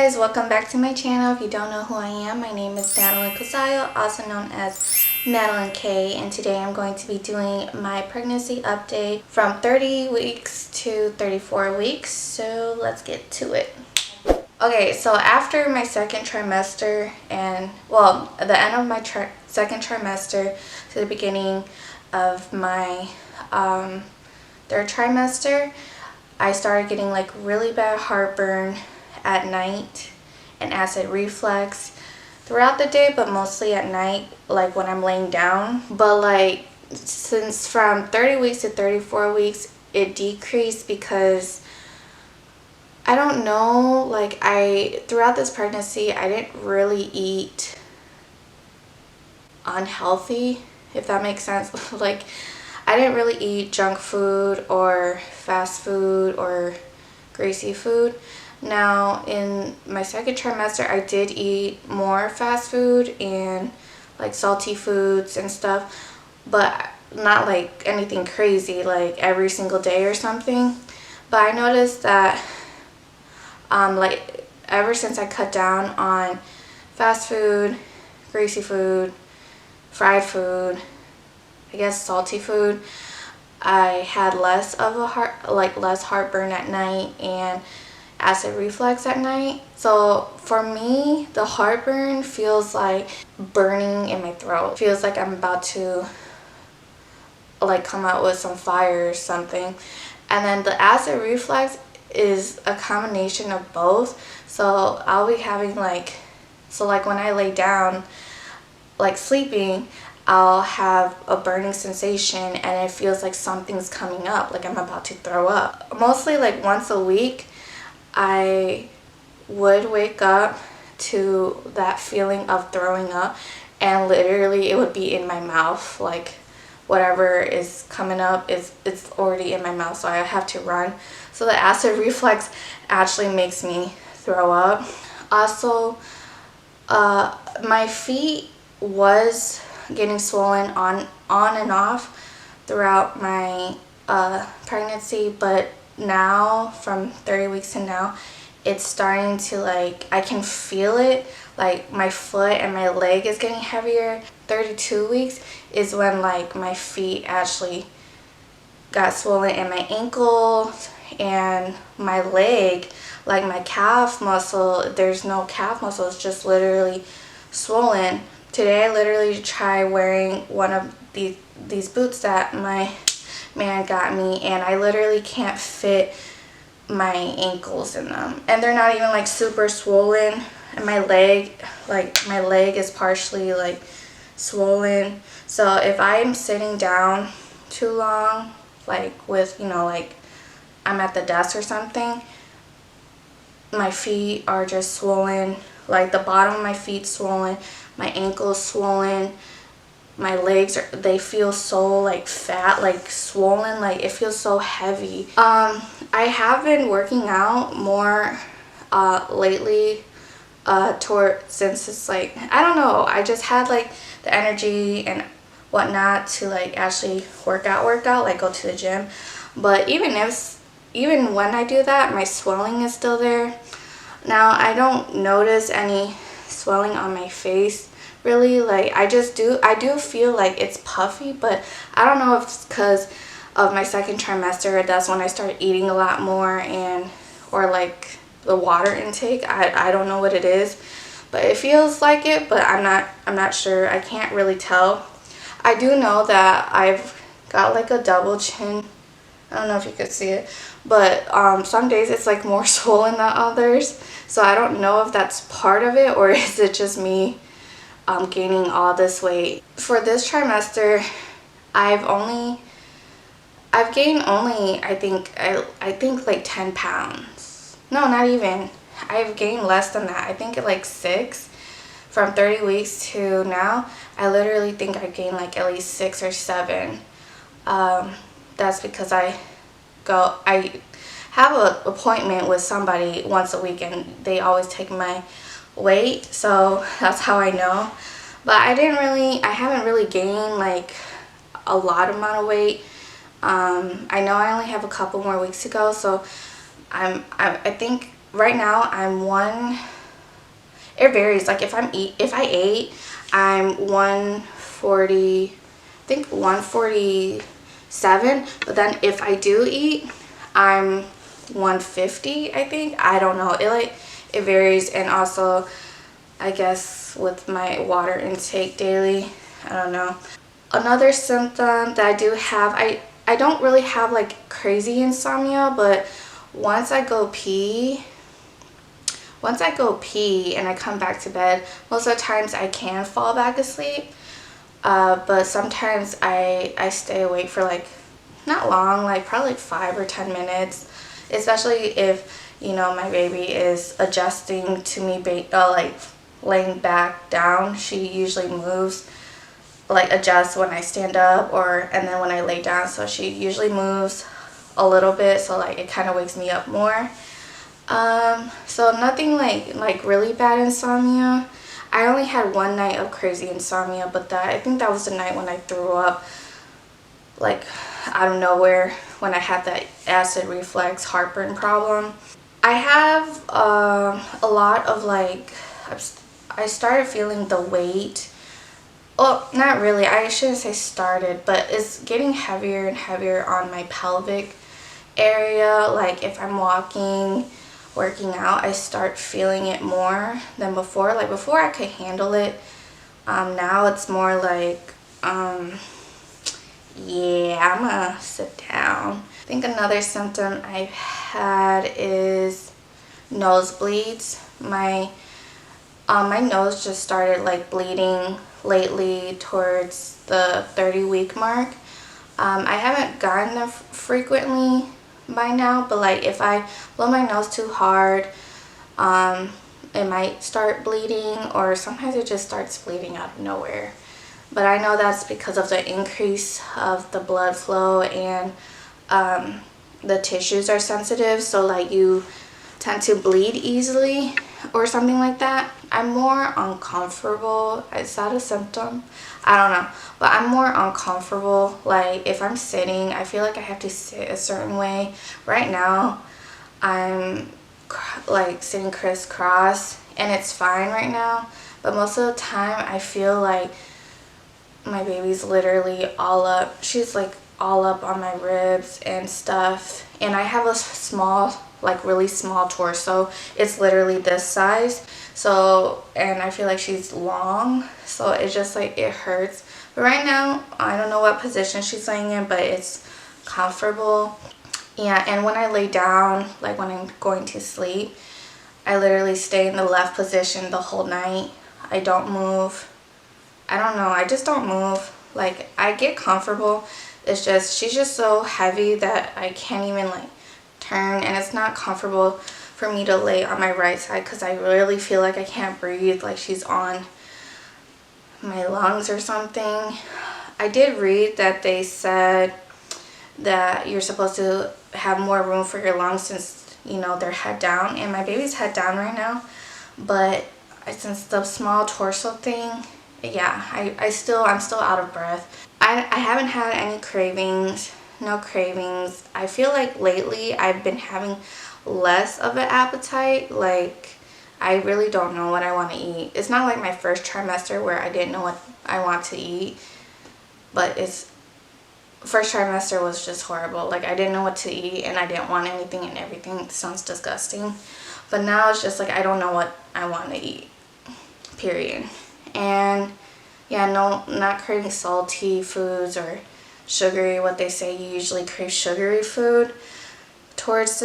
guys, welcome back to my channel. If you don't know who I am, my name is Madeline Cosayo, also known as Madeline K, and today I'm going to be doing my pregnancy update from 30 weeks to 34 weeks. So let's get to it. Okay, so after my second trimester and, well, at the end of my second trimester to the beginning of my third trimester, I started getting like really bad heartburn at night and acid reflux throughout the day, but mostly at night, like when I'm laying down. But like since from 30 weeks to 34 weeks, it decreased because I don't know, like throughout this pregnancy, I didn't really eat unhealthy, if that makes sense. Like I didn't really eat junk food or fast food or greasy food. Now in my second trimester, I did eat more fast food and like salty foods and stuff, but not like anything crazy like every single day or something. But I noticed that like ever since I cut down on fast food, greasy food, fried food, I guess salty food, I had less of a less heartburn at night and acid reflux at night. So for me, the heartburn feels like burning in my throat. It feels like I'm about to like come out with some fire or something. And then the acid reflux is a combination of both. So I'll be having like when I lay down, like sleeping, I'll have a burning sensation and it feels like something's coming up, like I'm about to throw up. Mostly like once a week, I would wake up to that feeling of throwing up, and literally it would be in my mouth. Like whatever is coming up it's already in my mouth, so I have to run. So the acid reflux actually makes me throw up. Also, my feet was getting swollen on and off throughout my pregnancy, but now from 30 weeks to now, it's starting to like, I can feel it, like my foot and my leg is getting heavier. 32 weeks is when like my feet actually got swollen, and my ankle and my leg, like my calf muscle, there's no calf muscle, it's just literally swollen. Today I literally tried wearing one of these boots that my man got me, and I literally can't fit my ankles in them, and they're not even like super swollen. And my leg is partially like swollen, so if I'm sitting down too long, like with, you know, like I'm at the desk or something, my feet are just swollen. Like the bottom of my feet swollen, my ankles swollen, my legs they feel so like fat, like swollen, like it feels so heavy. I have been working out more lately, since it's like, I don't know, I just had like the energy and whatnot to like actually work out, like go to the gym. But even when I do that, my swelling is still there. Now I don't notice any swelling on my face really. Like I do feel like it's puffy, but I don't know if it's because of my second trimester. That's when I started eating a lot more, or like the water intake. I don't know what it is, but it feels like it, but I'm not sure. I can't really tell. I do know that I've got like a double chin. I don't know if you could see it, but some days it's like more swollen than others. So I don't know if that's part of it, or is it just me gaining all this weight. For this trimester, I've gained only I think like 10 pounds. No, not even. I've gained less than that. I think like 6 from 30 weeks to now. I literally think I gained like at least 6 or 7. That's because I have an appointment with somebody once a week, and they always take my weight, so that's how I know. But I haven't really gained like a lot amount of weight. I know I only have a couple more weeks to go, so I think right now I'm it varies. Like if I ate, I'm 140, I think 147, but then if I do eat, I'm 150, I think. I don't know. It varies. And also, I guess with my water intake daily, I don't know. Another symptom that I do have, I don't really have like crazy insomnia, but once I go pee and I come back to bed, most of the times I can fall back asleep. But sometimes I stay awake for like not long, like probably like 5 or 10 minutes, especially if, you know, my baby is adjusting to me like laying back down. She usually moves, like adjusts when I stand up and then when I lay down, so she usually moves a little bit, so like it kind of wakes me up more. So nothing like really bad insomnia. I only had one night of crazy insomnia, but I think that was the night when I threw up like out of nowhere when I had that acid reflux heartburn problem. I have a lot of like, I started feeling the weight. Well, not really. I shouldn't say started, but it's getting heavier and heavier on my pelvic area. Like if I'm working out, I start feeling it more than before. Like before I could handle it. Now it's more like, yeah, I'm gonna sit down. I think another symptom I've had is nosebleeds. My nose just started like bleeding lately towards the 30-week mark. I haven't gotten them frequently by now, but like if I blow my nose too hard, it might start bleeding, or sometimes it just starts bleeding out of nowhere. But I know that's because of the increase of the blood flow, and the tissues are sensitive, so like you tend to bleed easily or something like that. I'm more uncomfortable. Is that a symptom? I don't know, but I'm more uncomfortable. Like if I'm sitting, I feel like I have to sit a certain way. Right now I'm like sitting crisscross and it's fine right now, but most of the time I feel like my baby's literally all up. She's like all up on my ribs and stuff, and I have a small, like really small torso. It's literally this size. So, and I feel like she's long, so it's just like it hurts. But right now I don't know what position she's laying in, but it's comfortable. Yeah, and when I lay down, like when I'm going to sleep, I literally stay in the left position the whole night. I don't move. I don't know, I just don't move. Like I get comfortable. It's just she's just so heavy that I can't even like turn, and it's not comfortable for me to lay on my right side because I really feel like I can't breathe, like she's on my lungs or something. I did read that they said that you're supposed to have more room for your lungs since, you know, they're head down, and my baby's head down right now, but since the small torso thing, yeah, I'm still out of breath. I haven't had any cravings, no cravings. I feel like lately I've been having less of an appetite. Like I really don't know what I want to eat. It's not like my first trimester where I didn't know what I want to eat, but first trimester was just horrible. Like I didn't know what to eat and I didn't want anything, and everything sounds disgusting. But now it's just like I don't know what I want to eat, period. And yeah, no, not craving salty foods or sugary. What they say, you usually crave sugary food towards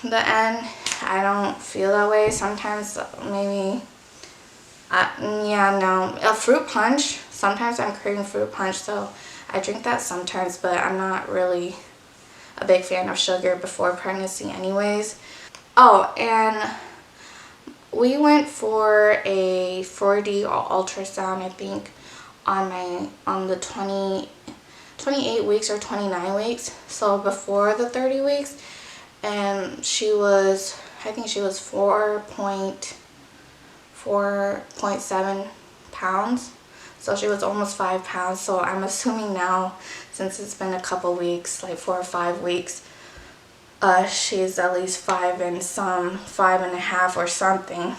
the end. I don't feel that way. Sometimes maybe, yeah, no. A fruit punch, sometimes I'm craving fruit punch, so I drink that sometimes, but I'm not really a big fan of sugar before pregnancy anyways. Oh, and we went for a 4D ultrasound, I think, on the 28 weeks or 29 weeks, so before the 30 weeks, and she was, I think she was 4.7 pounds, so she was almost 5 pounds. So I'm assuming now, since it's been a couple weeks, like 4 or 5 weeks, she's at least 5 and some, 5.5 or something.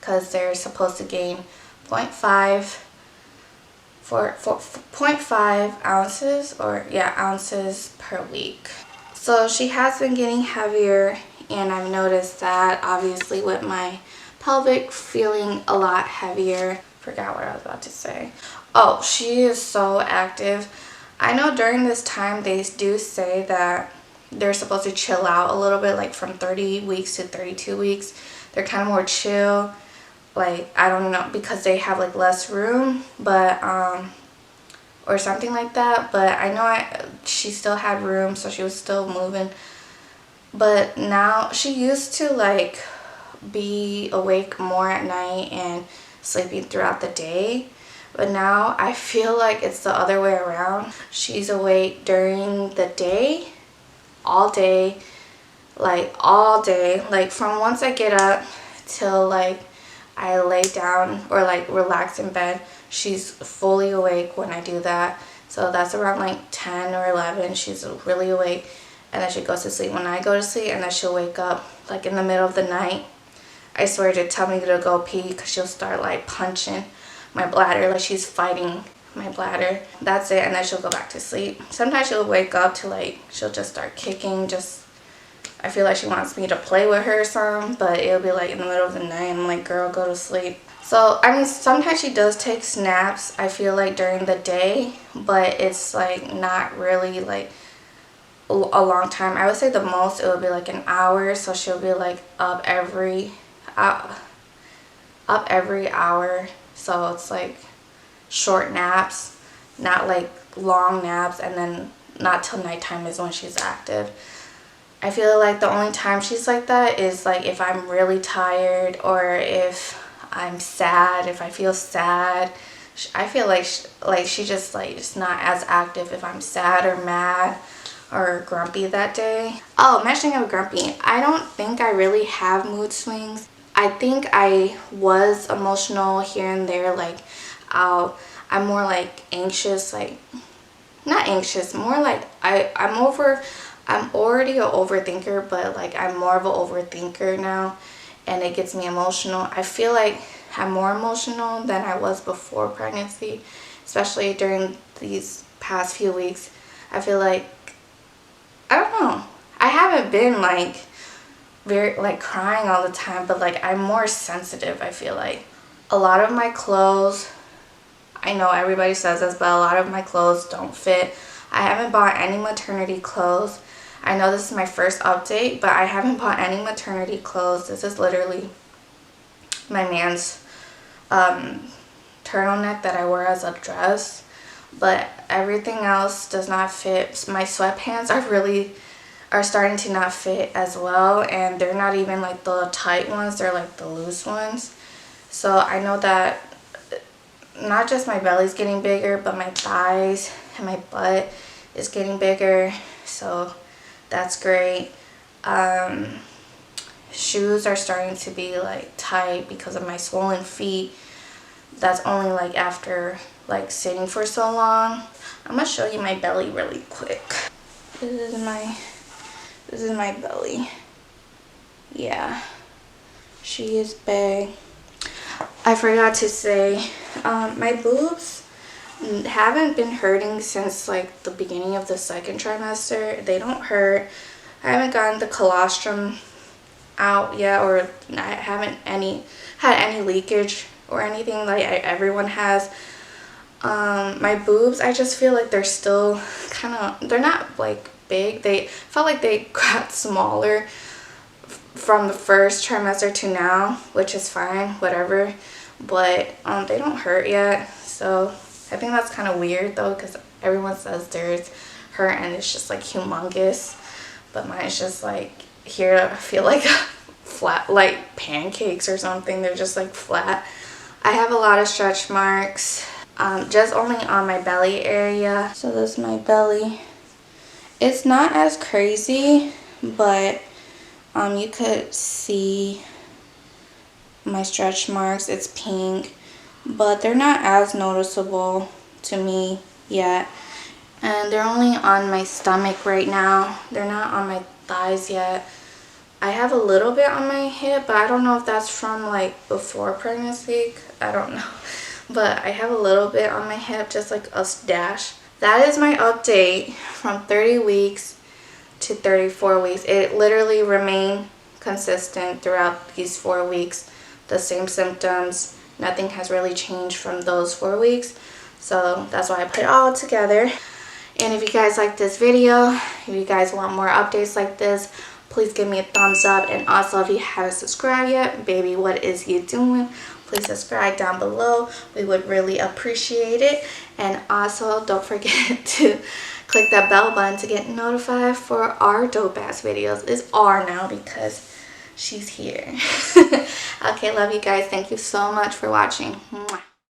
because they're supposed to gain 0.5 ounces, or yeah, ounces per week. So she has been getting heavier, and I've noticed that obviously with my pelvic feeling a lot heavier. Forgot what I was about to say. Oh, she is so active. I know during this time they do say that they're supposed to chill out a little bit, like from 30 weeks to 32 weeks. They're kind of more chill, like, I don't know, because they have like less room, but or something like that. But I know she still had room, so she was still moving. But now she used to like be awake more at night and sleeping throughout the day, but now I feel like it's the other way around. She's awake during the day, all day, like from once I get up till like I lay down or like relax in bed. She's fully awake when I do that. So that's around like 10 or 11. She's really awake, and then she goes to sleep when I go to sleep, and then she'll wake up like in the middle of the night. I swear, to tell me to go pee, because she'll start like punching my bladder, like she's fighting my bladder. That's it, and then she'll go back to sleep. Sometimes she'll wake up to like, she'll just start kicking, just, I feel like she wants me to play with her or something, but it'll be like in the middle of the night, and I'm like, girl, go to sleep. So, I mean, sometimes she does take snaps, I feel like, during the day, but it's like not really like a long time. I would say the most it would be like an hour, so she'll be like up every hour. So it's like short naps, not like long naps, and then not till nighttime is when she's active. I feel like the only time she's like that is like if I'm really tired, or if I'm sad, if I feel sad. I feel like she just like is not as active if I'm sad or mad or grumpy that day. Oh, mentioning of grumpy, I don't think I really have mood swings. I think I was emotional here and there, like I'm more like anxious, like not anxious, more like I'm already an overthinker, but like I'm more of an overthinker now, and it gets me emotional. I feel like I'm more emotional than I was before pregnancy, especially during these past few weeks. I feel like, I don't know, I haven't been like very like crying all the time, but like I'm more sensitive. I feel like a lot of my clothes, I know everybody says this, but a lot of my clothes don't fit. I haven't bought any maternity clothes. I know this is my first update, but I haven't bought any maternity clothes. This is literally my man's turtleneck that I wear as a dress, but everything else does not fit. My sweatpants are starting to not fit as well, and they're not even like the tight ones, they're like the loose ones. So I know that not just my belly's getting bigger, but my thighs and my butt is getting bigger, so that's great. Shoes are starting to be like tight because of my swollen feet. That's only like after like sitting for so long. I'm gonna show you my belly really quick. This is my belly. Yeah, she is big. I forgot to say, my boobs haven't been hurting since like the beginning of the second trimester. They don't hurt. I haven't gotten the colostrum out yet, or I haven't had any leakage or anything like everyone has. My boobs, I just feel like they're still kind of, they're not like big. They felt like they got smaller from the first trimester to now, which is fine, whatever, but they don't hurt yet. So I think that's kind of weird though, because everyone says theirs hurt and it's just like humongous, but mine's just like, here I feel like flat, like pancakes or something. They're just like flat. I have a lot of stretch marks, just only on my belly area. So this is my belly. It's not as crazy, but you could see my stretch marks. It's pink, but they're not as noticeable to me yet. And they're only on my stomach right now. They're not on my thighs yet. I have a little bit on my hip, but I don't know if that's from like before pregnancy. I don't know. But I have a little bit on my hip, just like a dash. That is my update from 30 weeks to 34 weeks. It literally remained consistent throughout these 4 weeks. The same symptoms. Nothing has really changed from those 4 weeks. So that's why I put it all together. And if you guys like this video, if you guys want more updates like this, please give me a thumbs up. And also, if you haven't subscribed yet, baby, what is you doing? Please subscribe down below. We would really appreciate it. And also, don't forget to click that bell button to get notified for our dope ass videos. It's R now because she's here. Okay, love you guys. Thank you so much for watching. Mwah.